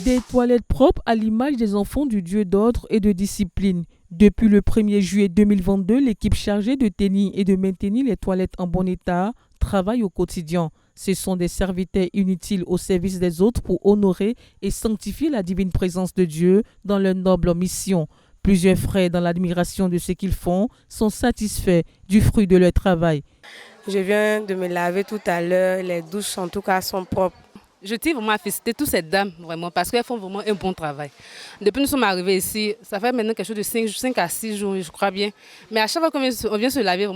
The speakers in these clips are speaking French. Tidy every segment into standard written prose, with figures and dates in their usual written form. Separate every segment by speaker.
Speaker 1: Des toilettes propres à l'image des enfants du Dieu d'ordre et de discipline. Depuis le 1er juillet 2022, l'équipe chargée de tenir et de maintenir les toilettes en bon état travaille au quotidien. Ce sont des serviteurs inutiles au service des autres pour honorer et sanctifier la divine présence de Dieu dans leur noble mission. Plusieurs frères, dans l'admiration de ce qu'ils font, sont satisfaits du fruit de leur travail.
Speaker 2: Je viens de me laver tout à l'heure, les douches en tout cas sont propres.
Speaker 3: Je tiens vraiment à féliciter toutes ces dames, vraiment, parce qu'elles font vraiment un bon travail. Depuis que nous sommes arrivés ici, ça fait maintenant quelque chose de 5 à 6 jours, je crois bien. Mais à chaque fois qu'on vient se laver,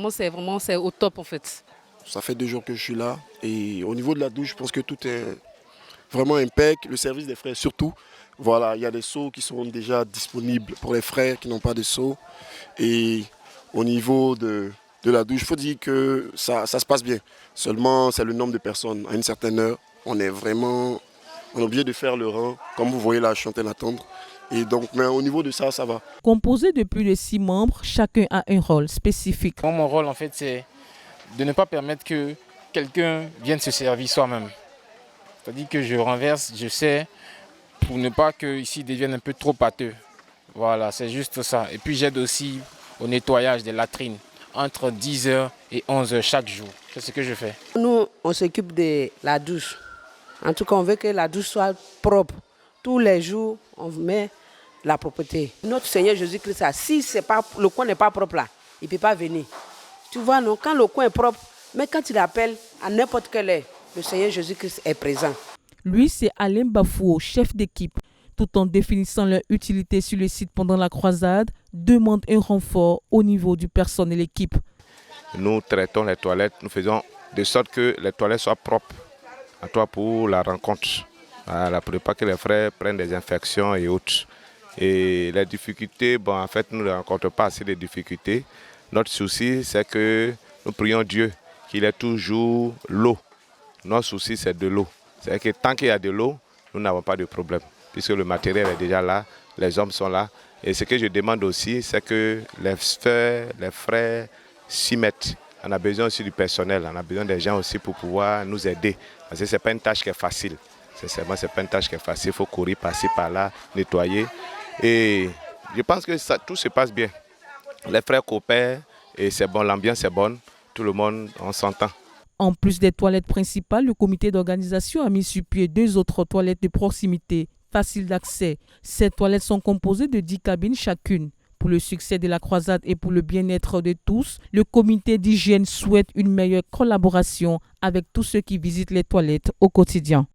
Speaker 3: c'est au top en fait.
Speaker 4: Ça fait 2 jours que je suis là et au niveau de la douche, je pense que tout est vraiment impec. Le service des frères surtout. Voilà, il y a des seaux qui sont déjà disponibles pour les frères qui n'ont pas de seaux. Et au niveau de la douche, il faut dire que ça se passe bien. Seulement, c'est le nombre de personnes à une certaine heure. On est obligé de faire le rang, comme vous voyez là, je suis en train d'attendre. Et donc, mais au niveau de ça, ça va.
Speaker 1: Composé de plus de 6 membres, chacun a un rôle spécifique.
Speaker 5: Mon rôle, en fait, c'est de ne pas permettre que quelqu'un vienne se servir soi-même. C'est-à-dire que je renverse, je sais, pour ne pas que ici devienne un peu trop pâteux. Voilà, c'est juste ça. Et puis j'aide aussi au nettoyage des latrines entre 10h et 11h chaque jour. C'est ce que je fais.
Speaker 2: Nous, on s'occupe de la douche. En tout cas, on veut que la douche soit propre. Tous les jours, on met la propreté. Notre Seigneur Jésus-Christ, si le coin n'est pas propre là, il ne peut pas venir. Tu vois, non, quand le coin est propre, mais quand il appelle à n'importe quelle heure, le Seigneur Jésus-Christ est présent.
Speaker 1: Lui, c'est Alain Bafouo, chef d'équipe. Tout en définissant leur utilité sur le site pendant la croisade, demande un renfort au niveau du personnel et l'équipe.
Speaker 6: Nous traitons les toilettes, nous faisons de sorte que les toilettes soient propres à toi pour la rencontre. Voilà, pour ne pas que les frères prennent des infections et autres. Et les difficultés, en fait, nous ne rencontrons pas assez de difficultés. Notre souci, c'est que nous prions Dieu qu'il ait toujours l'eau. Notre souci, c'est de l'eau. C'est que tant qu'il y a de l'eau, nous n'avons pas de problème. Puisque le matériel est déjà là, les hommes sont là. Et ce que je demande aussi, c'est que les frères s'y mettent. On a besoin aussi du personnel, on a besoin des gens aussi pour pouvoir nous aider. Parce que ce n'est pas une tâche qui est facile. Sincèrement, ce n'est pas une tâche qui est facile. Il faut courir, passer par là, nettoyer. Et je pense que tout se passe bien. Les frères coopèrent et c'est bon, l'ambiance est bonne. Tout le monde, on s'entend.
Speaker 1: En plus des toilettes principales, le comité d'organisation a mis sur pied 2 autres toilettes de proximité, faciles d'accès. Ces toilettes sont composées de 10 cabines chacune. Pour le succès de la croisade et pour le bien-être de tous, le comité d'hygiène souhaite une meilleure collaboration avec tous ceux qui visitent les toilettes au quotidien.